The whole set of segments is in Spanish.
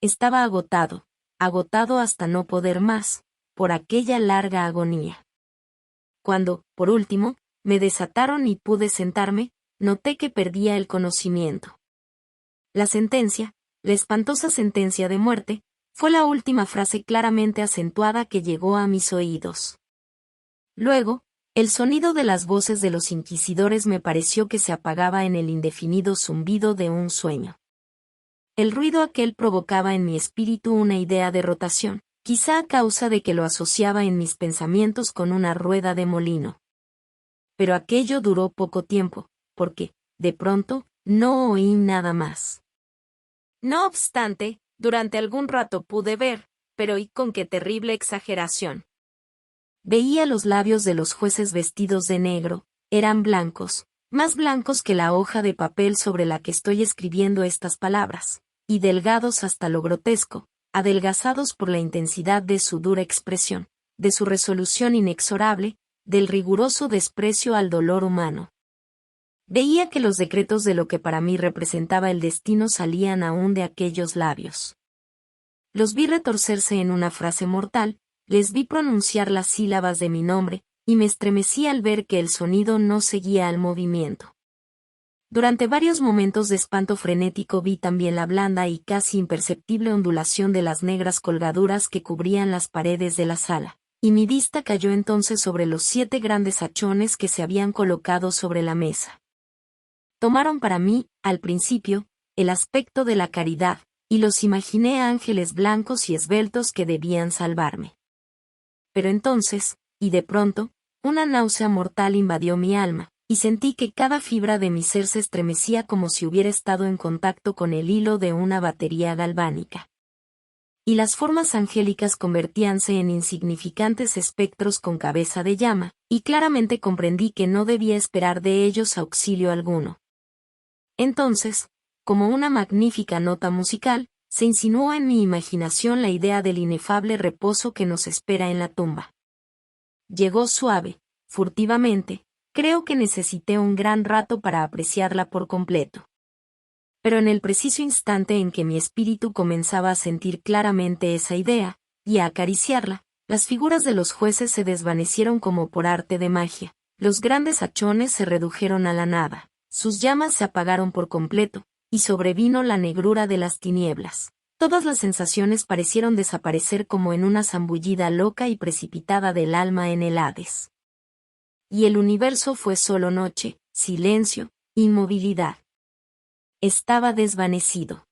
Estaba agotado, agotado hasta no poder más, por aquella larga agonía. Cuando, por último, me desataron y pude sentarme, noté que perdía el conocimiento. La sentencia, la espantosa sentencia de muerte, fue la última frase claramente acentuada que llegó a mis oídos. Luego, el sonido de las voces de los inquisidores me pareció que se apagaba en el indefinido zumbido de un sueño. El ruido aquel provocaba en mi espíritu una idea de rotación, quizá a causa de que lo asociaba en mis pensamientos con una rueda de molino. Pero aquello duró poco tiempo, porque, de pronto, no oí nada más. No obstante, durante algún rato pude ver, pero y con qué terrible exageración. Veía los labios de los jueces vestidos de negro, eran blancos, más blancos que la hoja de papel sobre la que estoy escribiendo estas palabras, y delgados hasta lo grotesco, adelgazados por la intensidad de su dura expresión, de su resolución inexorable, del riguroso desprecio al dolor humano. Veía que los decretos de lo que para mí representaba el destino salían aún de aquellos labios. Los vi retorcerse en una frase mortal, les vi pronunciar las sílabas de mi nombre, y me estremecí al ver que el sonido no seguía al movimiento. Durante varios momentos de espanto frenético vi también la blanda y casi imperceptible ondulación de las negras colgaduras que cubrían las paredes de la sala, y mi vista cayó entonces sobre los 7 grandes hachones que se habían colocado sobre la mesa. Tomaron para mí, al principio, el aspecto de la caridad, y los imaginé ángeles blancos y esbeltos que debían salvarme. Pero entonces, y de pronto, una náusea mortal invadió mi alma, y sentí que cada fibra de mi ser se estremecía como si hubiera estado en contacto con el hilo de una batería galvánica. Y las formas angélicas convertíanse en insignificantes espectros con cabeza de llama, y claramente comprendí que no debía esperar de ellos auxilio alguno. Entonces, como una magnífica nota musical, se insinuó en mi imaginación la idea del inefable reposo que nos espera en la tumba. Llegó suave, furtivamente, creo que necesité un gran rato para apreciarla por completo. Pero en el preciso instante en que mi espíritu comenzaba a sentir claramente esa idea, y a acariciarla, las figuras de los jueces se desvanecieron como por arte de magia, los grandes hachones se redujeron a la nada, sus llamas se apagaron por completo, y sobrevino la negrura de las tinieblas. Todas las sensaciones parecieron desaparecer como en una zambullida loca y precipitada del alma en el Hades. Y el universo fue solo noche, silencio, inmovilidad. Estaba desvanecido.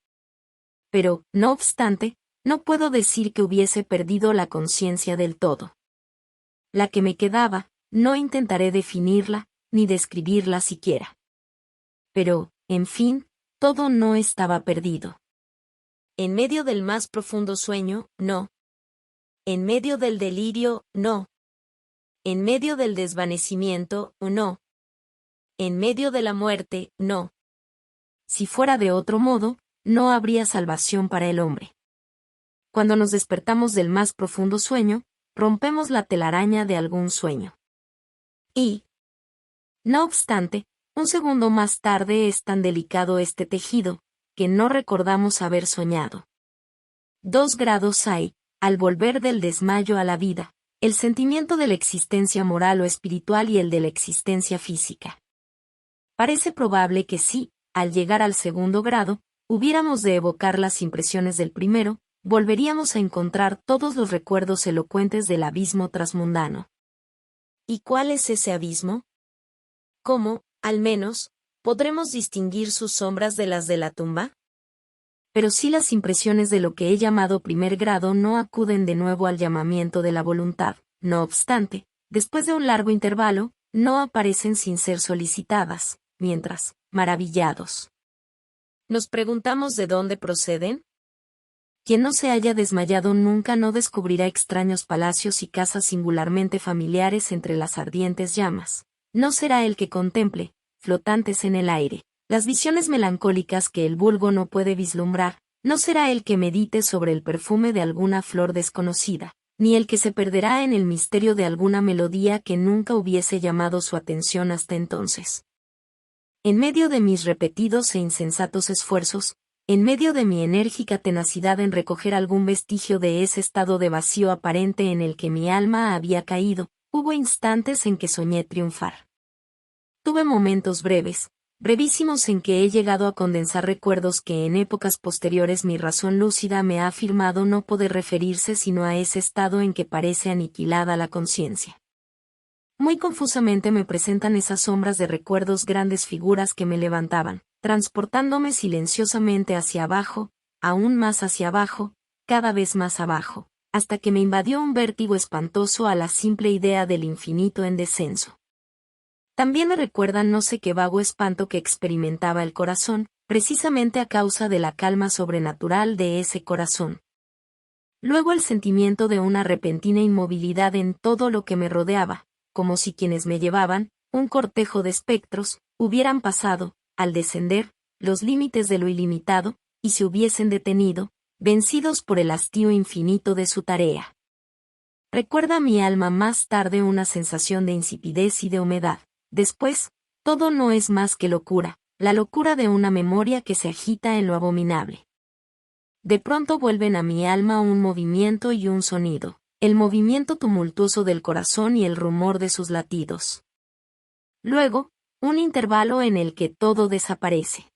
Pero, no obstante, no puedo decir que hubiese perdido la conciencia del todo. La que me quedaba, no intentaré definirla, ni describirla siquiera. Pero, en fin, todo no estaba perdido. En medio del más profundo sueño, no. En medio del delirio, no. En medio del desvanecimiento, no. En medio de la muerte, no. Si fuera de otro modo, no habría salvación para el hombre. Cuando nos despertamos del más profundo sueño, rompemos la telaraña de algún sueño. Y, no obstante, un segundo más tarde es tan delicado este tejido, que no recordamos haber soñado. 2 grados hay, al volver del desmayo a la vida, el sentimiento de la existencia moral o espiritual y el de la existencia física. Parece probable que si, al llegar al 2º grado, hubiéramos de evocar las impresiones del primero, volveríamos a encontrar todos los recuerdos elocuentes del abismo transmundano. ¿Y cuál es ese abismo? ¿Cómo, al menos, podremos distinguir sus sombras de las de la tumba? Pero si las impresiones de lo que he llamado primer grado no acuden de nuevo al llamamiento de la voluntad, no obstante, después de un largo intervalo, no aparecen sin ser solicitadas, mientras, maravillados, nos preguntamos de dónde proceden. Quien no se haya desmayado nunca no descubrirá extraños palacios y casas singularmente familiares entre las ardientes llamas. No será el que contemple, flotantes en el aire, las visiones melancólicas que el vulgo no puede vislumbrar, no será el que medite sobre el perfume de alguna flor desconocida, ni el que se perderá en el misterio de alguna melodía que nunca hubiese llamado su atención hasta entonces. En medio de mis repetidos e insensatos esfuerzos, en medio de mi enérgica tenacidad en recoger algún vestigio de ese estado de vacío aparente en el que mi alma había caído, hubo instantes en que soñé triunfar. Tuve momentos brevísimos en que he llegado a condensar recuerdos que en épocas posteriores mi razón lúcida me ha afirmado no poder referirse sino a ese estado en que parece aniquilada la conciencia. Muy confusamente me presentan esas sombras de recuerdos grandes figuras que me levantaban, transportándome silenciosamente hacia abajo, aún más hacia abajo, cada vez más abajo, hasta que me invadió un vértigo espantoso a la simple idea del infinito en descenso. También me recuerdan no sé qué vago espanto que experimentaba el corazón, precisamente a causa de la calma sobrenatural de ese corazón. Luego el sentimiento de una repentina inmovilidad en todo lo que me rodeaba, como si quienes me llevaban, un cortejo de espectros, hubieran pasado, al descender, los límites de lo ilimitado, y se hubiesen detenido, vencidos por el hastío infinito de su tarea. Recuerda a mi alma más tarde una sensación de insipidez y de humedad. Después, todo no es más que locura, la locura de una memoria que se agita en lo abominable. De pronto vuelven a mi alma un movimiento y un sonido, el movimiento tumultuoso del corazón y el rumor de sus latidos. Luego, un intervalo en el que todo desaparece.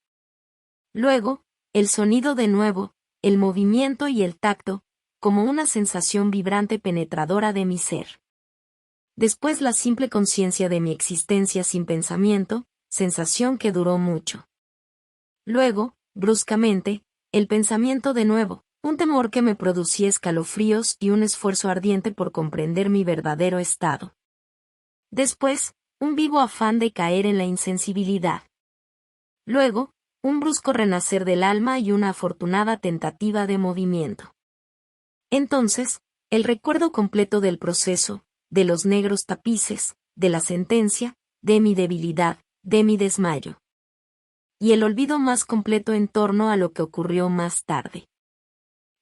Luego, el sonido de nuevo, el movimiento y el tacto, como una sensación vibrante penetradora de mi ser. Después la simple conciencia de mi existencia sin pensamiento, sensación que duró mucho. Luego, bruscamente, el pensamiento de nuevo, un temor que me producía escalofríos y un esfuerzo ardiente por comprender mi verdadero estado. Después, un vivo afán de caer en la insensibilidad. Luego, un brusco renacer del alma y una afortunada tentativa de movimiento. Entonces, el recuerdo completo del proceso, de los negros tapices, de la sentencia, de mi debilidad, de mi desmayo. Y el olvido más completo en torno a lo que ocurrió más tarde.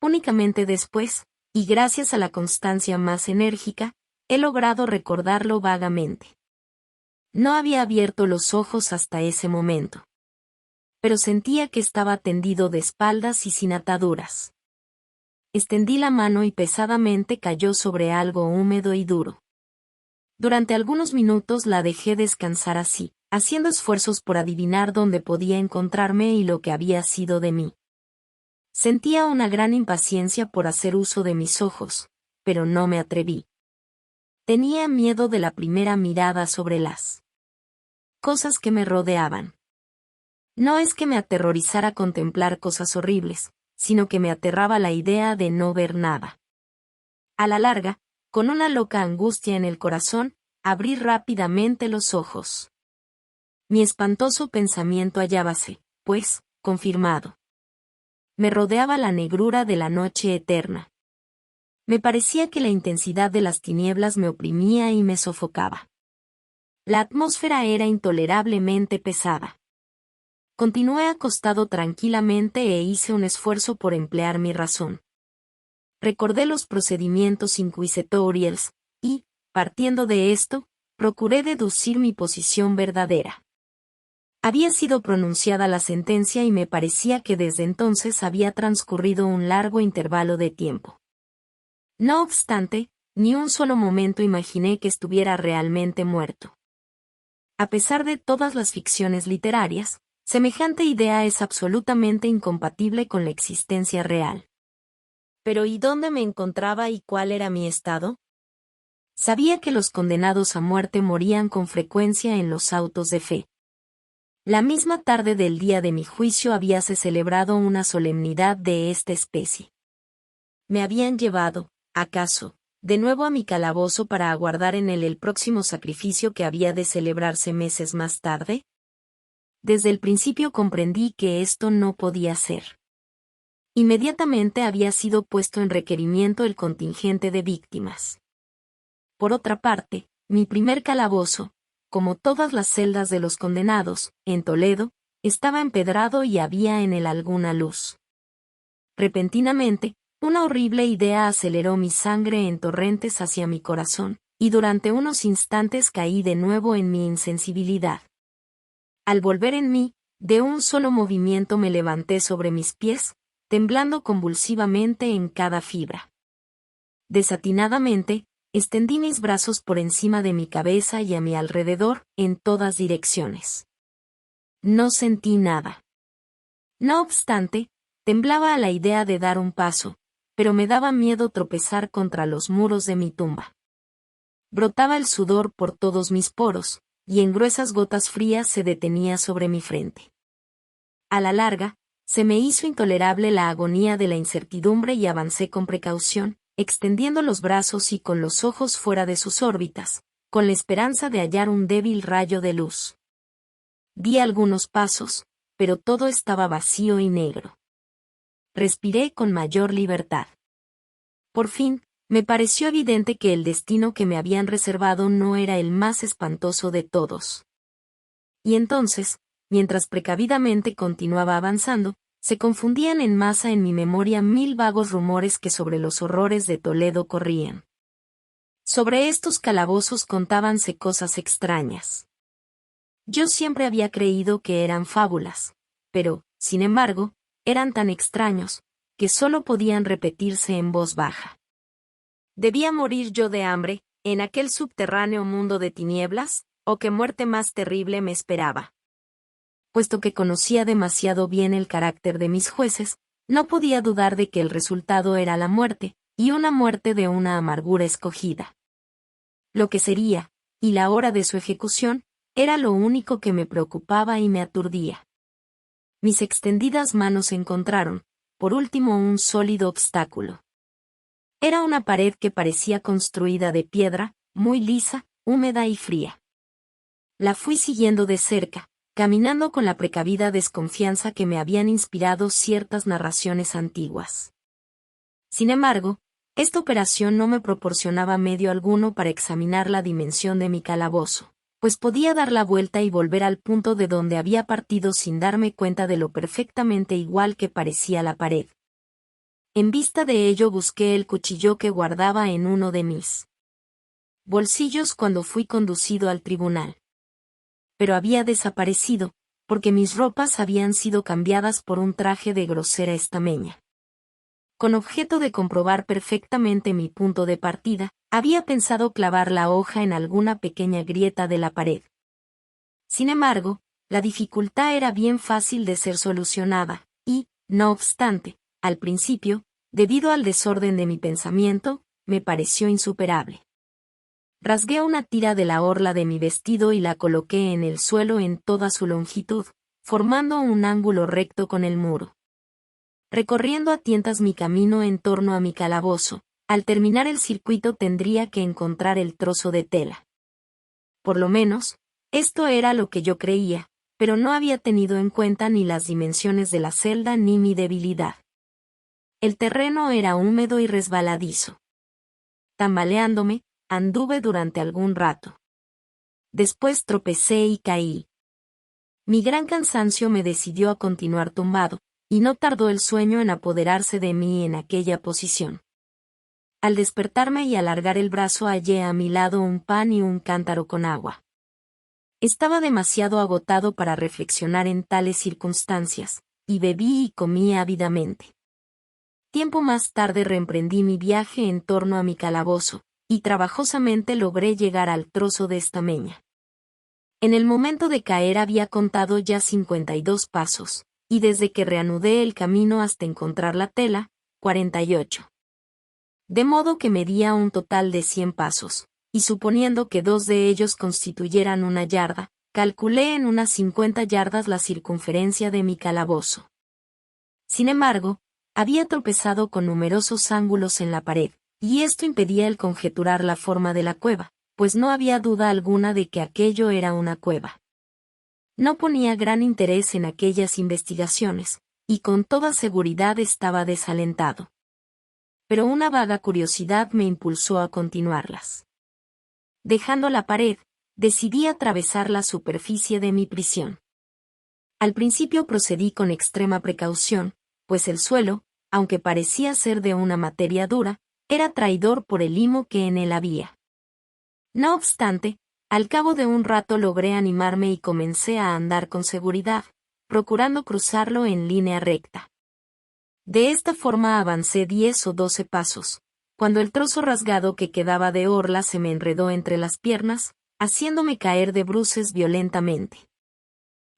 Únicamente después, y gracias a la constancia más enérgica, he logrado recordarlo vagamente. No había abierto los ojos hasta ese momento. Pero sentía que estaba tendido de espaldas y sin ataduras. Extendí la mano y pesadamente cayó sobre algo húmedo y duro. Durante algunos minutos la dejé descansar así, haciendo esfuerzos por adivinar dónde podía encontrarme y lo que había sido de mí. Sentía una gran impaciencia por hacer uso de mis ojos, pero no me atreví. Tenía miedo de la primera mirada sobre las cosas que me rodeaban. No es que me aterrorizara contemplar cosas horribles, sino que me aterraba la idea de no ver nada. A la larga, con una loca angustia en el corazón, abrí rápidamente los ojos. Mi espantoso pensamiento hallábase, pues, confirmado. Me rodeaba la negrura de la noche eterna. Me parecía que la intensidad de las tinieblas me oprimía y me sofocaba. La atmósfera era intolerablemente pesada. Continué acostado tranquilamente e hice un esfuerzo por emplear mi razón. Recordé los procedimientos inquisitoriales, y, partiendo de esto, procuré deducir mi posición verdadera. Había sido pronunciada la sentencia y me parecía que desde entonces había transcurrido un largo intervalo de tiempo. No obstante, ni un solo momento imaginé que estuviera realmente muerto. A pesar de todas las ficciones literarias, semejante idea es absolutamente incompatible con la existencia real. Pero ¿y dónde me encontraba y cuál era mi estado? Sabía que los condenados a muerte morían con frecuencia en los autos de fe. La misma tarde del día de mi juicio habíase celebrado una solemnidad de esta especie. Me habían llevado, acaso, de nuevo a mi calabozo para aguardar en él el próximo sacrificio que había de celebrarse meses más tarde. Desde el principio comprendí que esto no podía ser. Inmediatamente había sido puesto en requerimiento el contingente de víctimas. Por otra parte, mi primer calabozo, como todas las celdas de los condenados, en Toledo, estaba empedrado y había en él alguna luz. Repentinamente, una horrible idea aceleró mi sangre en torrentes hacia mi corazón, y durante unos instantes caí de nuevo en mi insensibilidad. Al volver en mí, De un solo movimiento me levanté sobre mis pies, temblando convulsivamente en cada fibra. Desatinadamente, extendí mis brazos por encima de mi cabeza y a mi alrededor, en todas direcciones. No sentí nada. No obstante, temblaba a la idea de dar un paso, pero me daba miedo tropezar contra los muros de mi tumba. Brotaba el sudor por todos mis poros, y en gruesas gotas frías se detenía sobre mi frente. A la larga, se me hizo intolerable la agonía de la incertidumbre y avancé con precaución, extendiendo los brazos y con los ojos fuera de sus órbitas, con la esperanza de hallar un débil rayo de luz. Di algunos pasos, pero todo estaba vacío y negro. Respiré con mayor libertad. Por fin, me pareció evidente que el destino que me habían reservado no era el más espantoso de todos. Y entonces, mientras precavidamente continuaba avanzando, se confundían en masa en mi memoria 1000 vagos rumores que sobre los horrores de Toledo corrían. Sobre estos calabozos contábanse cosas extrañas. Yo siempre había creído que eran fábulas, pero, sin embargo, eran tan extraños, que solo podían repetirse en voz baja. ¿Debía morir yo de hambre, en aquel subterráneo mundo de tinieblas, o qué muerte más terrible me esperaba? Puesto que conocía demasiado bien el carácter de mis jueces, no podía dudar de que el resultado era la muerte, y una muerte de una amargura escogida. Lo que sería, y la hora de su ejecución, era lo único que me preocupaba y me aturdía. Mis extendidas manos encontraron, por último, un sólido obstáculo. Era una pared que parecía construida de piedra, muy lisa, húmeda y fría. La fui siguiendo de cerca, caminando con la precavida desconfianza que me habían inspirado ciertas narraciones antiguas. Sin embargo, esta operación no me proporcionaba medio alguno para examinar la dimensión de mi calabozo, pues podía dar la vuelta y volver al punto de donde había partido sin darme cuenta de lo perfectamente igual que parecía la pared. En vista de ello busqué el cuchillo que guardaba en uno de mis bolsillos cuando fui conducido al tribunal. Pero había desaparecido, porque mis ropas habían sido cambiadas por un traje de grosera estameña. Con objeto de comprobar perfectamente mi punto de partida, había pensado clavar la hoja en alguna pequeña grieta de la pared. Sin embargo, la dificultad era bien fácil de ser solucionada, y, no obstante, al principio, debido al desorden de mi pensamiento, me pareció insuperable. Rasgué una tira de la orla de mi vestido y la coloqué en el suelo en toda su longitud, formando un ángulo recto con el muro. Recorriendo a tientas mi camino en torno a mi calabozo, al terminar el circuito tendría que encontrar el trozo de tela. Por lo menos, esto era lo que yo creía, pero no había tenido en cuenta ni las dimensiones de la celda ni mi debilidad. El terreno era húmedo y resbaladizo. Tambaleándome, anduve durante algún rato. Después tropecé y caí. Mi gran cansancio me decidió a continuar tumbado, y no tardó el sueño en apoderarse de mí en aquella posición. Al despertarme y alargar el brazo hallé a mi lado un pan y un cántaro con agua. Estaba demasiado agotado para reflexionar en tales circunstancias, y bebí y comí ávidamente. Tiempo más tarde reemprendí mi viaje en torno a mi calabozo, y trabajosamente logré llegar al trozo de estameña. En el momento de caer había contado ya 52 pasos, y desde que reanudé el camino hasta encontrar la tela, 48. De modo que medía un total de 100 pasos, y suponiendo que 2 de ellos constituyeran una yarda, calculé en unas 50 yardas la circunferencia de mi calabozo. Sin embargo, había tropezado con numerosos ángulos en la pared, y esto impedía el conjeturar la forma de la cueva, pues no había duda alguna de que aquello era una cueva. No ponía gran interés en aquellas investigaciones, y con toda seguridad estaba desalentado. Pero una vaga curiosidad me impulsó a continuarlas. Dejando la pared, decidí atravesar la superficie de mi prisión. Al principio procedí con extrema precaución, pues el suelo, aunque parecía ser de una materia dura, era traidor por el limo que en él había. No obstante, al cabo de un rato logré animarme y comencé a andar con seguridad, procurando cruzarlo en línea recta. De esta forma avancé 10 o 12 pasos, cuando el trozo rasgado que quedaba de orla se me enredó entre las piernas, haciéndome caer de bruces violentamente.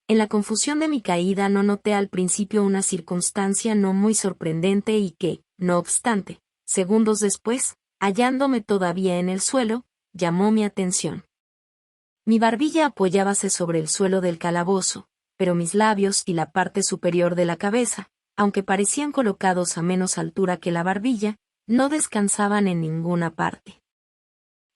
En la confusión de mi caída no noté al principio una circunstancia no muy sorprendente y que, no obstante, segundos después, hallándome todavía en el suelo, llamó mi atención. Mi barbilla apoyábase sobre el suelo del calabozo, pero mis labios y la parte superior de la cabeza, aunque parecían colocados a menos altura que la barbilla, no descansaban en ninguna parte.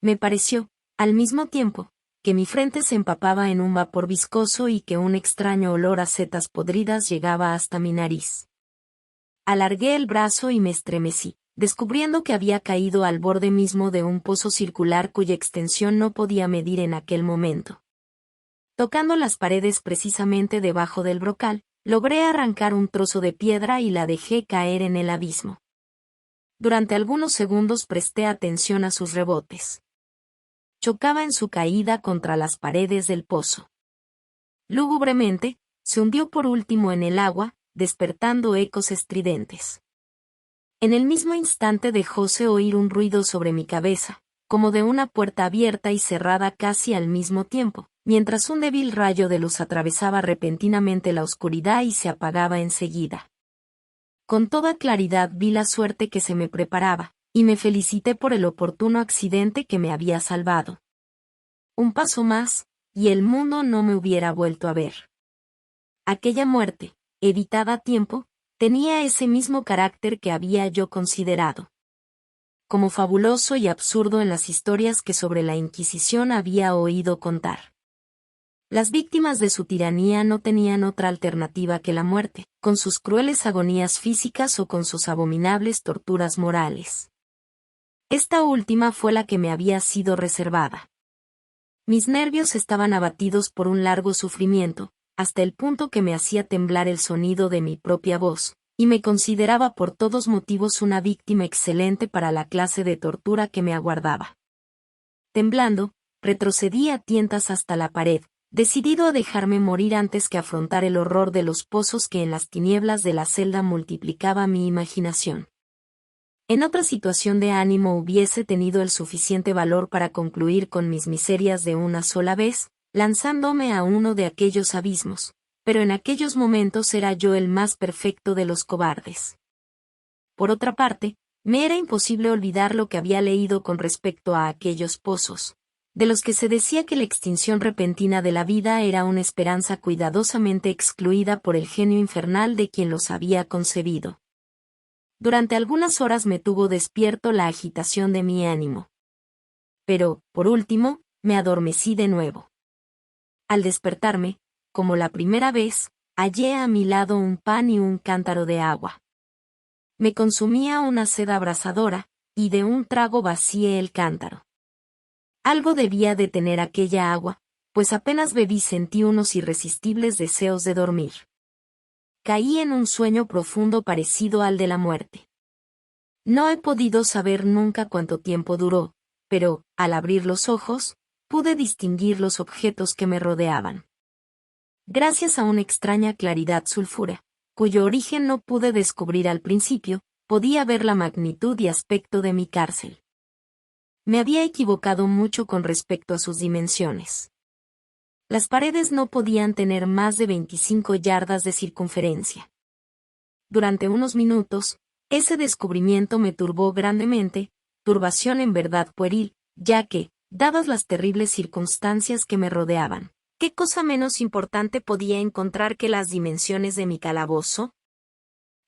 Me pareció, al mismo tiempo, que mi frente se empapaba en un vapor viscoso y que un extraño olor a setas podridas llegaba hasta mi nariz. Alargué el brazo y me estremecí, descubriendo que había caído al borde mismo de un pozo circular cuya extensión no podía medir en aquel momento. Tocando las paredes precisamente debajo del brocal, logré arrancar un trozo de piedra y la dejé caer en el abismo. Durante algunos segundos presté atención a sus rebotes. Chocaba en su caída contra las paredes del pozo. Lúgubremente, se hundió por último en el agua, despertando ecos estridentes. En el mismo instante dejóse oír un ruido sobre mi cabeza, como de una puerta abierta y cerrada casi al mismo tiempo, mientras un débil rayo de luz atravesaba repentinamente la oscuridad y se apagaba enseguida. Con toda claridad vi la suerte que se me preparaba, y me felicité por el oportuno accidente que me había salvado. Un paso más, y el mundo no me hubiera vuelto a ver. Aquella muerte, evitada a tiempo, tenía ese mismo carácter que había yo considerado como fabuloso y absurdo en las historias que sobre la Inquisición había oído contar. Las víctimas de su tiranía no tenían otra alternativa que la muerte, con sus crueles agonías físicas o con sus abominables torturas morales. Esta última fue la que me había sido reservada. Mis nervios estaban abatidos por un largo sufrimiento, hasta el punto que me hacía temblar el sonido de mi propia voz, y me consideraba por todos motivos una víctima excelente para la clase de tortura que me aguardaba. Temblando, retrocedí a tientas hasta la pared, decidido a dejarme morir antes que afrontar el horror de los pozos que en las tinieblas de la celda multiplicaba mi imaginación. En otra situación de ánimo hubiese tenido el suficiente valor para concluir con mis miserias de una sola vez, lanzándome a uno de aquellos abismos, pero en aquellos momentos era yo el más perfecto de los cobardes. Por otra parte, me era imposible olvidar lo que había leído con respecto a aquellos pozos, de los que se decía que la extinción repentina de la vida era una esperanza cuidadosamente excluida por el genio infernal de quien los había concebido. Durante algunas horas me tuvo despierto la agitación de mi ánimo. Pero, por último, me adormecí de nuevo. Al despertarme, como la primera vez, hallé a mi lado un pan y un cántaro de agua. Me consumía una sed abrasadora, y de un trago vacié el cántaro. Algo debía de tener aquella agua, pues apenas bebí sentí unos irresistibles deseos de dormir. Caí en un sueño profundo parecido al de la muerte. No he podido saber nunca cuánto tiempo duró, pero, al abrir los ojos, pude distinguir los objetos que me rodeaban. Gracias a una extraña claridad sulfúrea, cuyo origen no pude descubrir al principio, podía ver la magnitud y aspecto de mi cárcel. Me había equivocado mucho con respecto a sus dimensiones. Las paredes no podían tener más de 25 yardas de circunferencia. Durante unos minutos, ese descubrimiento me turbó grandemente, turbación en verdad pueril, ya que, dadas las terribles circunstancias que me rodeaban, ¿qué cosa menos importante podía encontrar que las dimensiones de mi calabozo?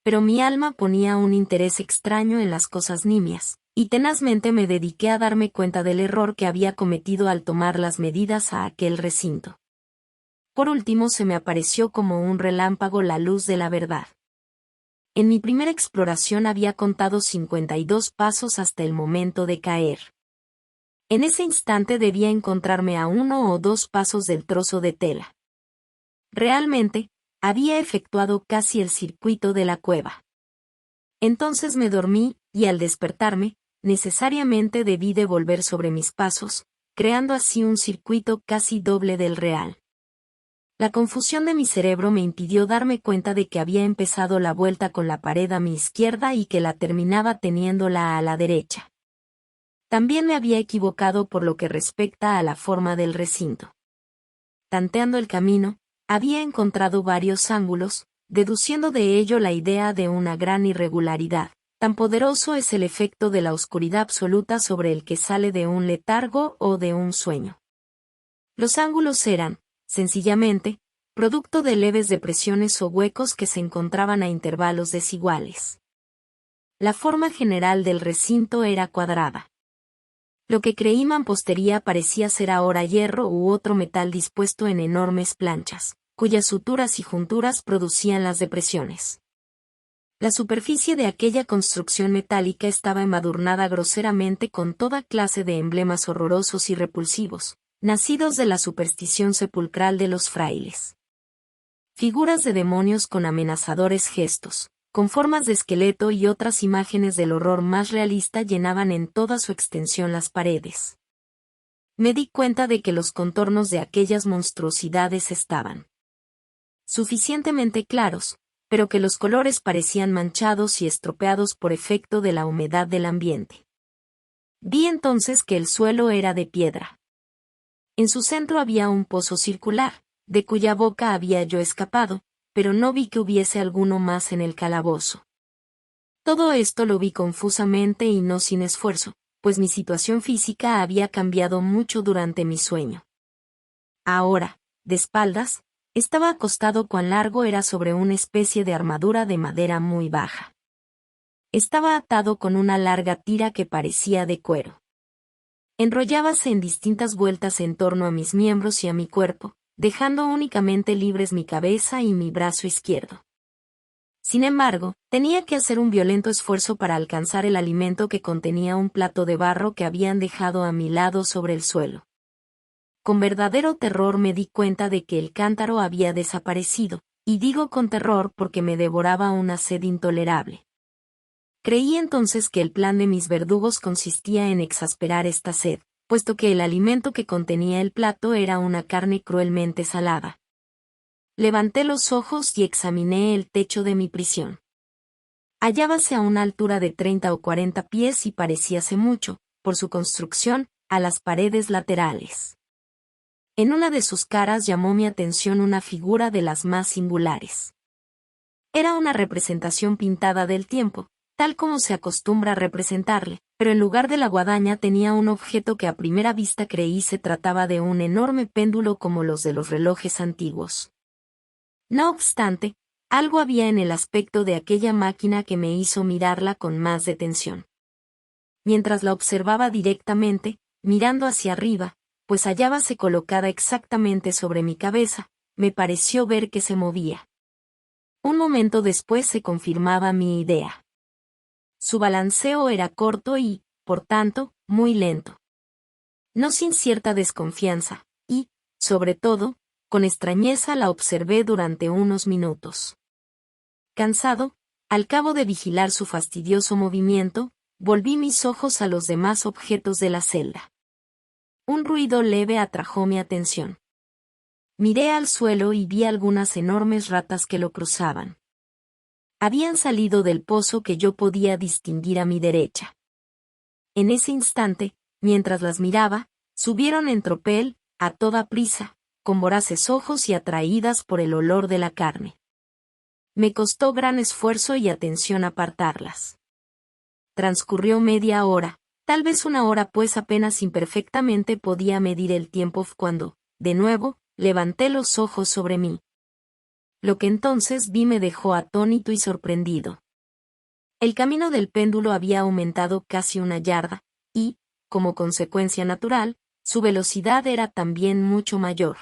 Pero mi alma ponía un interés extraño en las cosas nimias, y tenazmente me dediqué a darme cuenta del error que había cometido al tomar las medidas a aquel recinto. Por último se me apareció como un relámpago la luz de la verdad. En mi primera exploración había contado 52 pasos hasta el momento de caer. En ese instante debía encontrarme a 1 o 2 pasos del trozo de tela. Realmente, había efectuado casi el circuito de la cueva. Entonces me dormí, y al despertarme, necesariamente debí de volver sobre mis pasos, creando así un circuito casi doble del real. La confusión de mi cerebro me impidió darme cuenta de que había empezado la vuelta con la pared a mi izquierda y que la terminaba teniéndola a la derecha. También me había equivocado por lo que respecta a la forma del recinto. Tanteando el camino, había encontrado varios ángulos, deduciendo de ello la idea de una gran irregularidad. Tan poderoso es el efecto de la oscuridad absoluta sobre el que sale de un letargo o de un sueño. Los ángulos eran, sencillamente, producto de leves depresiones o huecos que se encontraban a intervalos desiguales. La forma general del recinto era cuadrada. Lo que creí mampostería parecía ser ahora hierro u otro metal dispuesto en enormes planchas, cuyas suturas y junturas producían las depresiones. La superficie de aquella construcción metálica estaba embadurnada groseramente con toda clase de emblemas horrorosos y repulsivos, nacidos de la superstición sepulcral de los frailes. Figuras de demonios con amenazadores gestos, con formas de esqueleto y otras imágenes del horror más realista llenaban en toda su extensión las paredes. Me di cuenta de que los contornos de aquellas monstruosidades estaban suficientemente claros, pero que los colores parecían manchados y estropeados por efecto de la humedad del ambiente. Vi entonces que el suelo era de piedra. En su centro había un pozo circular, de cuya boca había yo escapado, pero no vi que hubiese alguno más en el calabozo. Todo esto lo vi confusamente y no sin esfuerzo, pues mi situación física había cambiado mucho durante mi sueño. Ahora, de espaldas, estaba acostado cuán largo era sobre una especie de armadura de madera muy baja. Estaba atado con una larga tira que parecía de cuero. Enrollábase en distintas vueltas en torno a mis miembros y a mi cuerpo, dejando únicamente libres mi cabeza y mi brazo izquierdo. Sin embargo, tenía que hacer un violento esfuerzo para alcanzar el alimento que contenía un plato de barro que habían dejado a mi lado sobre el suelo. Con verdadero terror me di cuenta de que el cántaro había desaparecido, y digo con terror porque me devoraba una sed intolerable. Creí entonces que el plan de mis verdugos consistía en exasperar esta sed, puesto que el alimento que contenía el plato era una carne cruelmente salada. Levanté los ojos y examiné el techo de mi prisión. Hallábase a una altura de 30 o 40 pies y parecíase mucho, por su construcción, a las paredes laterales. En una de sus caras llamó mi atención una figura de las más singulares. Era una representación pintada del tiempo, tal como se acostumbra a representarle, pero en lugar de la guadaña tenía un objeto que a primera vista creí se trataba de un enorme péndulo como los de los relojes antiguos. No obstante, algo había en el aspecto de aquella máquina que me hizo mirarla con más detención. Mientras la observaba directamente, mirando hacia arriba, pues hallábase colocada exactamente sobre mi cabeza, me pareció ver que se movía. Un momento después se confirmaba mi idea. Su balanceo era corto y, por tanto, muy lento. No sin cierta desconfianza, y, sobre todo, con extrañeza la observé durante unos minutos. Cansado, al cabo de vigilar su fastidioso movimiento, volví mis ojos a los demás objetos de la celda. Un ruido leve atrajo mi atención. Miré al suelo y vi algunas enormes ratas que lo cruzaban. Habían salido del pozo que yo podía distinguir a mi derecha. En ese instante, mientras las miraba, subieron en tropel, a toda prisa, con voraces ojos y atraídas por el olor de la carne. Me costó gran esfuerzo y atención apartarlas. Transcurrió media hora, tal vez una hora, pues apenas imperfectamente podía medir el tiempo cuando, de nuevo, levanté los ojos sobre mí. Lo que entonces vi me dejó atónito y sorprendido. El camino del péndulo había aumentado casi una yarda, y, como consecuencia natural, su velocidad era también mucho mayor.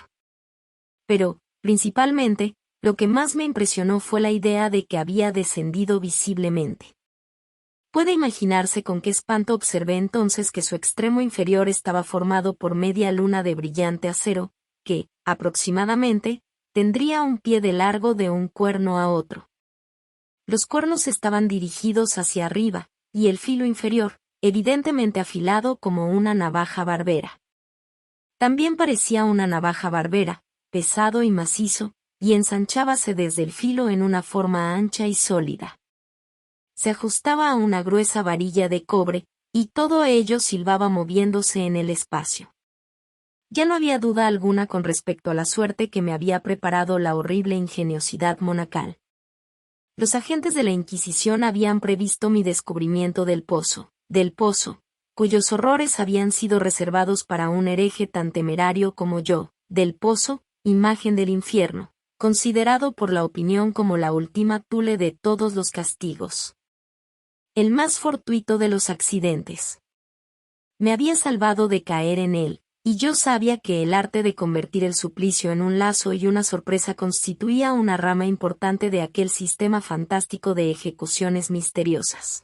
Pero, principalmente, lo que más me impresionó fue la idea de que había descendido visiblemente. Puede imaginarse con qué espanto observé entonces que su extremo inferior estaba formado por media luna de brillante acero, que, aproximadamente, tendría un pie de largo de un cuerno a otro. Los cuernos estaban dirigidos hacia arriba, y el filo inferior, evidentemente afilado como una navaja barbera. También parecía una navaja barbera, pesado y macizo, y ensanchábase desde el filo en una forma ancha y sólida. Se ajustaba a una gruesa varilla de cobre, y todo ello silbaba moviéndose en el espacio. Ya no había duda alguna con respecto a la suerte que me había preparado la horrible ingeniosidad monacal. Los agentes de la Inquisición habían previsto mi descubrimiento del pozo, cuyos horrores habían sido reservados para un hereje tan temerario como yo, del pozo, imagen del infierno, considerado por la opinión como la última tule de todos los castigos. El más fortuito de los accidentes. Me había salvado de caer en él, y yo sabía que el arte de convertir el suplicio en un lazo y una sorpresa constituía una rama importante de aquel sistema fantástico de ejecuciones misteriosas.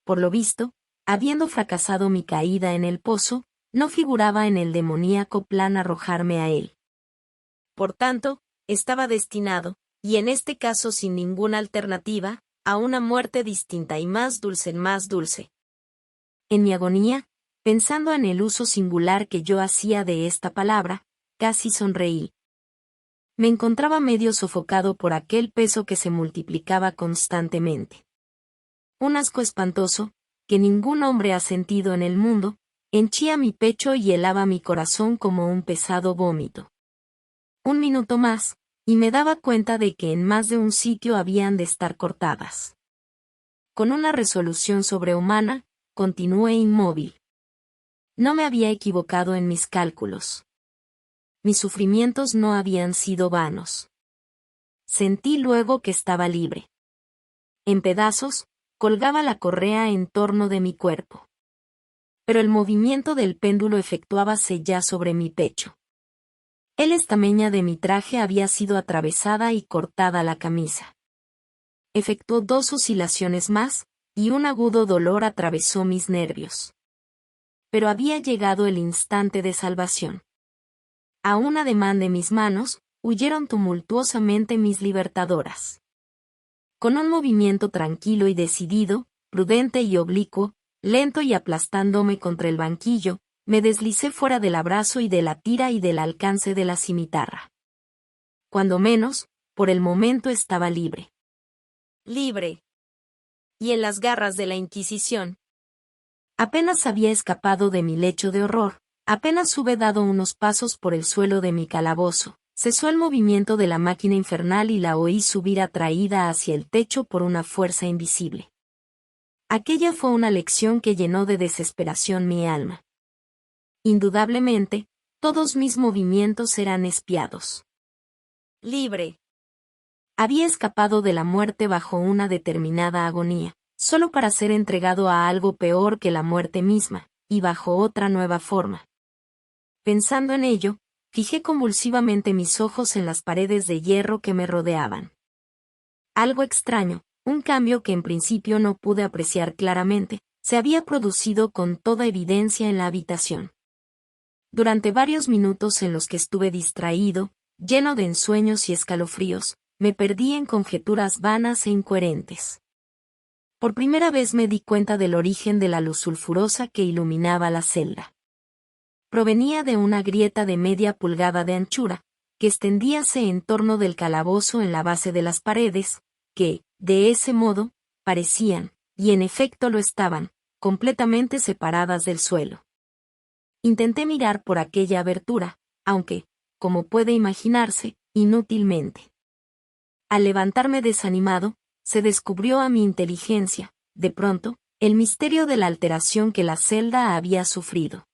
Por lo visto, habiendo fracasado mi caída en el pozo, no figuraba en el demoníaco plan arrojarme a él. Por tanto, estaba destinado, y en este caso sin ninguna alternativa, a una muerte distinta y más dulce. En mi agonía, pensando en el uso singular que yo hacía de esta palabra, casi sonreí. Me encontraba medio sofocado por aquel peso que se multiplicaba constantemente. Un asco espantoso, que ningún hombre ha sentido en el mundo, henchía mi pecho y helaba mi corazón como un pesado vómito. Un minuto más, y me daba cuenta de que en más de un sitio habían de estar cortadas. Con una resolución sobrehumana, continué inmóvil. No me había equivocado en mis cálculos. Mis sufrimientos no habían sido vanos. Sentí luego que estaba libre. En pedazos, colgaba la correa en torno de mi cuerpo. Pero el movimiento del péndulo efectuábase ya sobre mi pecho. El estameña de mi traje había sido atravesada y cortada la camisa. Efectuó 2 oscilaciones más, y un agudo dolor atravesó mis nervios. Pero había llegado el instante de salvación. A un ademán de mis manos, huyeron tumultuosamente mis libertadoras. Con un movimiento tranquilo y decidido, prudente y oblicuo, lento y aplastándome contra el banquillo, me deslicé fuera del abrazo y de la tira y del alcance de la cimitarra. Cuando menos, por el momento estaba libre. Libre. Y en las garras de la Inquisición. Apenas había escapado de mi lecho de horror, apenas hube dado unos pasos por el suelo de mi calabozo, cesó el movimiento de la máquina infernal y la oí subir atraída hacia el techo por una fuerza invisible. Aquella fue una lección que llenó de desesperación mi alma. Indudablemente, todos mis movimientos eran espiados. Libre. Había escapado de la muerte bajo una determinada agonía, solo para ser entregado a algo peor que la muerte misma, y bajo otra nueva forma. Pensando en ello, fijé convulsivamente mis ojos en las paredes de hierro que me rodeaban. Algo extraño, un cambio que en principio no pude apreciar claramente, se había producido con toda evidencia en la habitación. Durante varios minutos en los que estuve distraído, lleno de ensueños y escalofríos, me perdí en conjeturas vanas e incoherentes. Por primera vez me di cuenta del origen de la luz sulfurosa que iluminaba la celda. Provenía de una grieta de media pulgada de anchura, que extendíase en torno del calabozo en la base de las paredes, que, de ese modo, parecían, y en efecto lo estaban, completamente separadas del suelo. Intenté mirar por aquella abertura, aunque, como puede imaginarse, inútilmente. Al levantarme desanimado, se descubrió a mi inteligencia, de pronto, el misterio de la alteración que la celda había sufrido.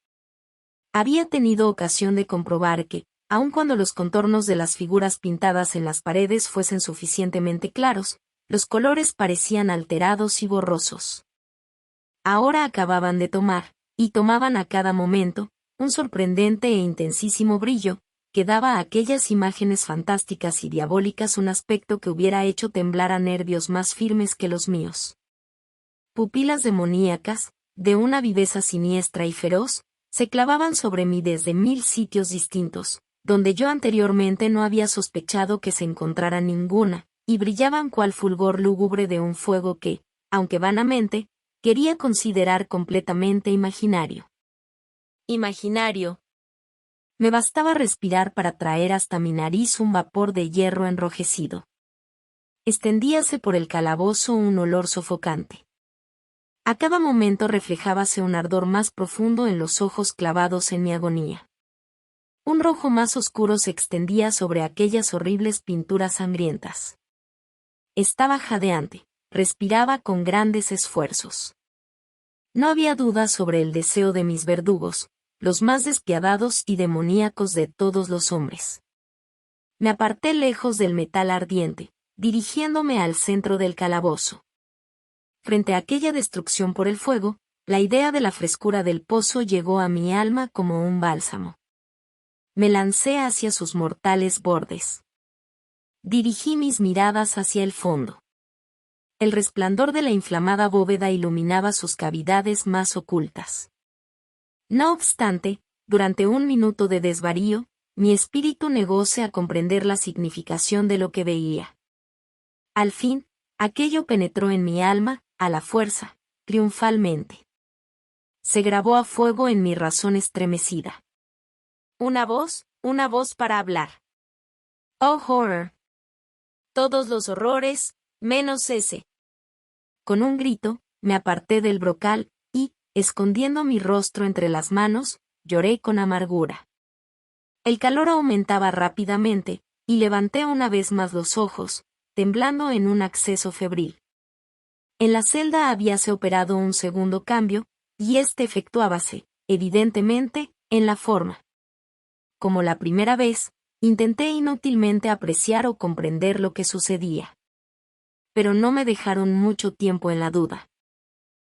Había tenido ocasión de comprobar que, aun cuando los contornos de las figuras pintadas en las paredes fuesen suficientemente claros, los colores parecían alterados y borrosos. Ahora acababan de tomar, y tomaban a cada momento, un sorprendente e intensísimo brillo, que daba a aquellas imágenes fantásticas y diabólicas un aspecto que hubiera hecho temblar a nervios más firmes que los míos. Pupilas demoníacas, de una viveza siniestra y feroz, se clavaban sobre mí desde 1000 sitios distintos, donde yo anteriormente no había sospechado que se encontrara ninguna, y brillaban cual fulgor lúgubre de un fuego que, aunque vanamente, quería considerar completamente imaginario. Imaginario. Me bastaba respirar para traer hasta mi nariz un vapor de hierro enrojecido. Extendíase por el calabozo un olor sofocante. A cada momento reflejábase un ardor más profundo en los ojos clavados en mi agonía. Un rojo más oscuro se extendía sobre aquellas horribles pinturas sangrientas. Estaba jadeante, respiraba con grandes esfuerzos. No había duda sobre el deseo de mis verdugos, los más despiadados y demoníacos de todos los hombres. Me aparté lejos del metal ardiente, dirigiéndome al centro del calabozo. Frente a aquella destrucción por el fuego, la idea de la frescura del pozo llegó a mi alma como un bálsamo. Me lancé hacia sus mortales bordes. Dirigí mis miradas hacia el fondo. El resplandor de la inflamada bóveda iluminaba sus cavidades más ocultas. No obstante, durante un minuto de desvarío, mi espíritu negóse a comprender la significación de lo que veía. Al fin, aquello penetró en mi alma, a la fuerza, triunfalmente. Se grabó a fuego en mi razón estremecida. Una voz para hablar. Oh horror. Todos los horrores, menos ese. Con un grito, me aparté del brocal, y, escondiendo mi rostro entre las manos, lloré con amargura. El calor aumentaba rápidamente, y levanté una vez más los ojos, temblando en un acceso febril. En la celda habíase operado un segundo cambio, y este efectuábase, evidentemente, en la forma. Como la primera vez, intenté inútilmente apreciar o comprender lo que sucedía. Pero no me dejaron mucho tiempo en la duda.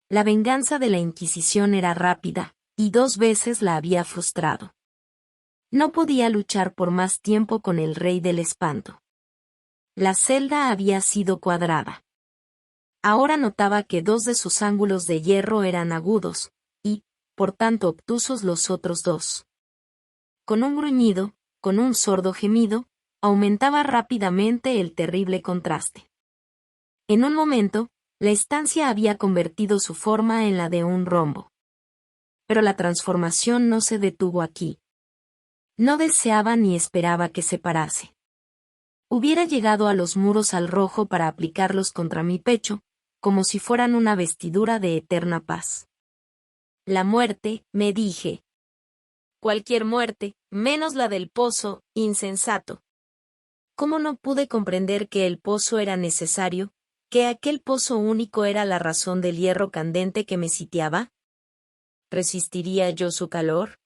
La venganza de la Inquisición era rápida, y 2 veces la había frustrado. No podía luchar por más tiempo con el Rey del Espanto. La celda había sido cuadrada. Ahora notaba que 2 de sus ángulos de hierro eran agudos, y, por tanto obtusos los otros 2. Con un gruñido, con un sordo gemido, aumentaba rápidamente el terrible contraste. En un momento, la estancia había convertido su forma en la de un rombo. Pero la transformación no se detuvo aquí. No deseaba ni esperaba que se parase. Hubiera llegado a los muros al rojo para aplicarlos contra mi pecho, como si fueran una vestidura de eterna paz. La muerte, me dije. Cualquier muerte, menos la del pozo, insensato. ¿Cómo no pude comprender que el pozo era necesario, que aquel pozo único era la razón del hierro candente que me sitiaba? ¿Resistiría yo su calor?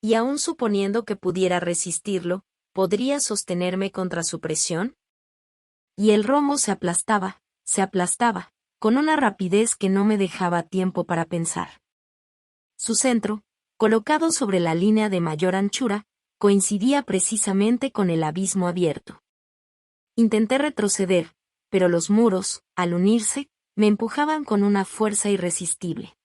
Y aun suponiendo que pudiera resistirlo, ¿podría sostenerme contra su presión? Y el romo se aplastaba, con una rapidez que no me dejaba tiempo para pensar. Su centro, colocado sobre la línea de mayor anchura, coincidía precisamente con el abismo abierto. Intenté retroceder, pero los muros, al unirse, me empujaban con una fuerza irresistible.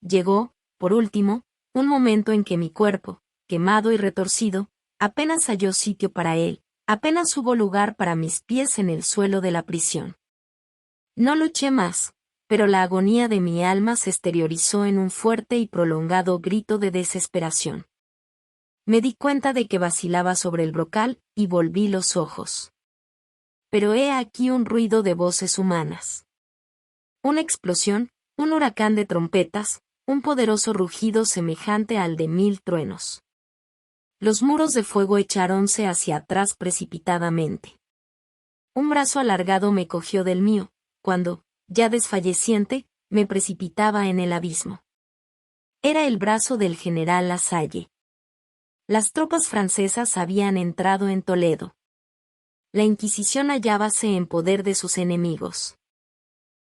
Llegó, por último, un momento en que mi cuerpo, quemado y retorcido, apenas halló sitio para él, apenas hubo lugar para mis pies en el suelo de la prisión. No luché más, pero la agonía de mi alma se exteriorizó en un fuerte y prolongado grito de desesperación. Me di cuenta de que vacilaba sobre el brocal, y volví los ojos. Pero he aquí un ruido de voces humanas. Una explosión, un huracán de trompetas, un poderoso rugido semejante al de 1000 truenos. Los muros de fuego echáronse hacia atrás precipitadamente. Un brazo alargado me cogió del mío, cuando, ya desfalleciente, me precipitaba en el abismo. Era el brazo del general Lasalle. Las tropas francesas habían entrado en Toledo. La Inquisición hallábase en poder de sus enemigos.